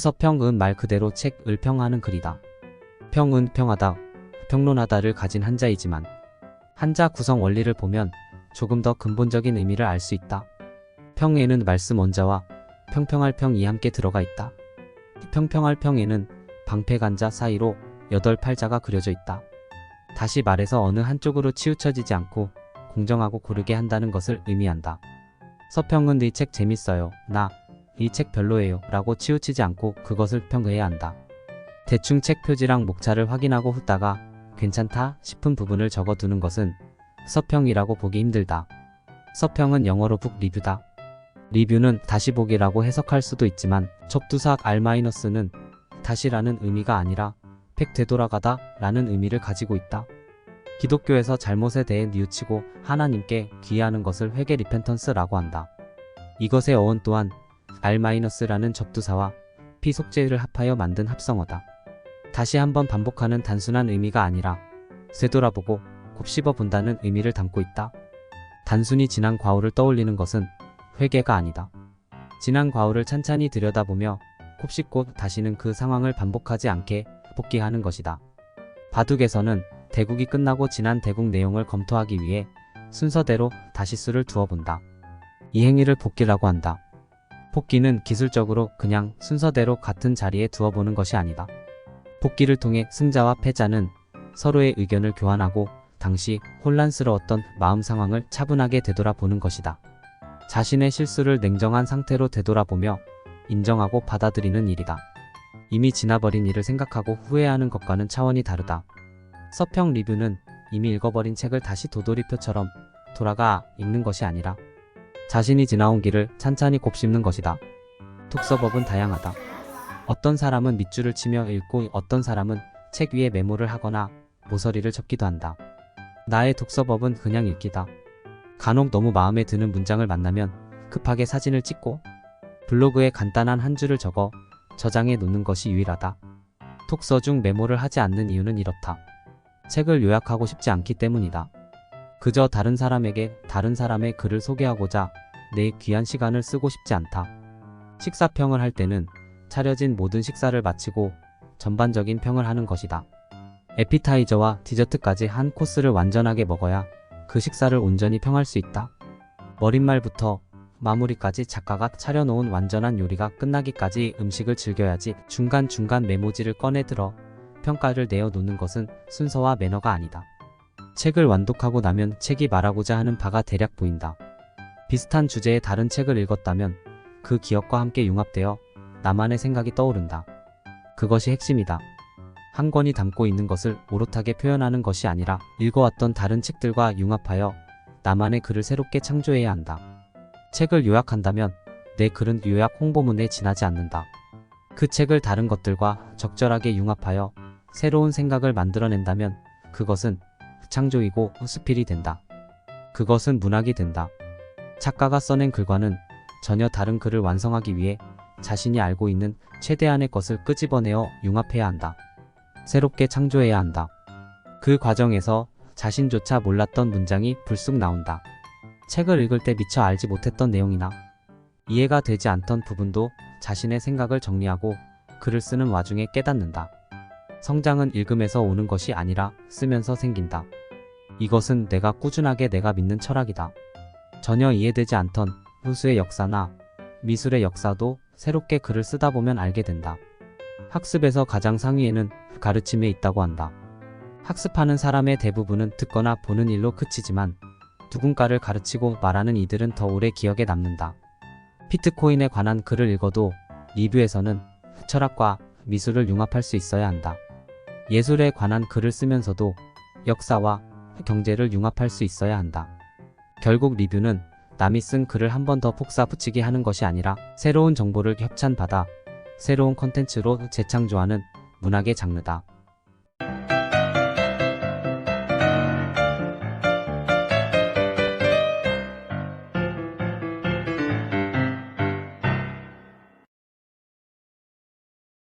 서평은 말 그대로 책을 평하는 글이다. 평은 평하다, 평론하다를 가진 한자이지만 한자 구성 원리를 보면 조금 더 근본적인 의미를 알 수 있다. 평에는 말씀 원자와 평평할 평이 함께 들어가 있다. 평평할 평에는 방패간자 사이로 8팔자가 그려져 있다. 다시 말해서 어느 한쪽으로 치우쳐지지 않고 공정하고 고르게 한다는 것을 의미한다. 서평은 이 책 재밌어요, 나 이 책 별로예요 라고 치우치지 않고 그것을 평해야 한다. 대충 책 표지랑 목차를 확인하고 훑다가 괜찮다 싶은 부분을 적어두는 것은 서평이라고 보기 힘들다. 서평은 영어로 북 리뷰다. 리뷰는 다시 보기라고 해석할 수도 있지만 접두사 R-는 다시라는 의미가 아니라 팩 되돌아가다 라는 의미를 가지고 있다. 기독교에서 잘못에 대해 뉘우치고 하나님께 귀의하는 것을 회개 리펜턴스라고 한다. 이것의 어원 또한 R-라는 접두사와 피 속죄를 합하여 만든 합성어다. 다시 한번 반복하는 단순한 의미가 아니라 되돌아보고 곱씹어 본다는 의미를 담고 있다. 단순히 지난 과오를 떠올리는 것은 회개가 아니다. 지난 과오를 찬찬히 들여다보며 곱씹고 다시는 그 상황을 반복하지 않게 복귀하는 것이다. 바둑에서는 대국이 끝나고 지난 대국 내용을 검토하기 위해 순서대로 다시 수를 두어본다. 이 행위를 복기라고 한다. 복기는 기술적으로 그냥 순서대로 같은 자리에 두어보는 것이 아니다. 복기를 통해 승자와 패자는 서로의 의견을 교환하고 당시 혼란스러웠던 마음 상황을 차분하게 되돌아보는 것이다. 자신의 실수를 냉정한 상태로 되돌아보며 인정하고 받아들이는 일이다. 이미 지나버린 일을 생각하고 후회하는 것과는 차원이 다르다. 서평 리뷰는 이미 읽어버린 책을 다시 도돌이표처럼 돌아가 읽는 것이 아니라 자신이 지나온 길을 찬찬히 곱씹는 것이다. 독서법은 다양하다. 어떤 사람은 밑줄을 치며 읽고 어떤 사람은 책 위에 메모를 하거나 모서리를 적기도 한다. 나의 독서법은 그냥 읽기다. 간혹 너무 마음에 드는 문장을 만나면 급하게 사진을 찍고 블로그에 간단한 한 줄을 적어 저장해 놓는 것이 유일하다. 독서 중 메모를 하지 않는 이유는 이렇다. 책을 요약하고 싶지 않기 때문이다. 그저 다른 사람에게 다른 사람의 글을 소개하고자 내 귀한 시간을 쓰고 싶지 않다. 식사평을 할 때는 차려진 모든 식사를 마치고 전반적인 평을 하는 것이다. 에피타이저와 디저트까지 한 코스를 완전하게 먹어야 그 식사를 온전히 평할 수 있다. 머릿말부터 마무리까지 작가가 차려놓은 완전한 요리가 끝나기까지 음식을 즐겨야지 중간중간 메모지를 꺼내 들어 평가를 내어놓는 것은 순서와 매너가 아니다. 책을 완독하고 나면 책이 말하고자 하는 바가 대략 보인다. 비슷한 주제의 다른 책을 읽었다면 그 기억과 함께 융합되어 나만의 생각이 떠오른다. 그것이 핵심이다. 한 권이 담고 있는 것을 오롯하게 표현하는 것이 아니라 읽어왔던 다른 책들과 융합하여 나만의 글을 새롭게 창조해야 한다. 책을 요약한다면 내 글은 요약 홍보문에 지나지 않는다. 그 책을 다른 것들과 적절하게 융합하여 새로운 생각을 만들어낸다면 그것은 창조이고 수필이 된다. 그것은 문학이 된다. 작가가 써낸 글과는 전혀 다른 글을 완성하기 위해 자신이 알고 있는 최대한의 것을 끄집어내어 융합해야 한다. 새롭게 창조해야 한다. 그 과정에서 자신조차 몰랐던 문장이 불쑥 나온다. 책을 읽을 때 미처 알지 못했던 내용이나 이해가 되지 않던 부분도 자신의 생각을 정리하고 글을 쓰는 와중에 깨닫는다. 성장은 읽음에서 오는 것이 아니라 쓰면서 생긴다. 이것은 내가 꾸준하게 내가 믿는 철학이다. 전혀 이해되지 않던 후수의 역사나 미술의 역사도 새롭게 글을 쓰다 보면 알게 된다. 학습에서 가장 상위에는 가르침에 있다고 한다. 학습하는 사람의 대부분은 듣거나 보는 일로 그치지만 누군가를 가르치고 말하는 이들은 더 오래 기억에 남는다. 비트코인에 관한 글을 읽어도 리뷰에서는 철학과 미술을 융합할 수 있어야 한다. 예술에 관한 글을 쓰면서도 역사와 경제를 융합할 수 있어야 한다. 결국 리뷰는 남이 쓴 글을 한 번 더 폭사 붙이기 하는 것이 아니라 새로운 정보를 협찬받아 새로운 컨텐츠로 재창조하는 문학의 장르다.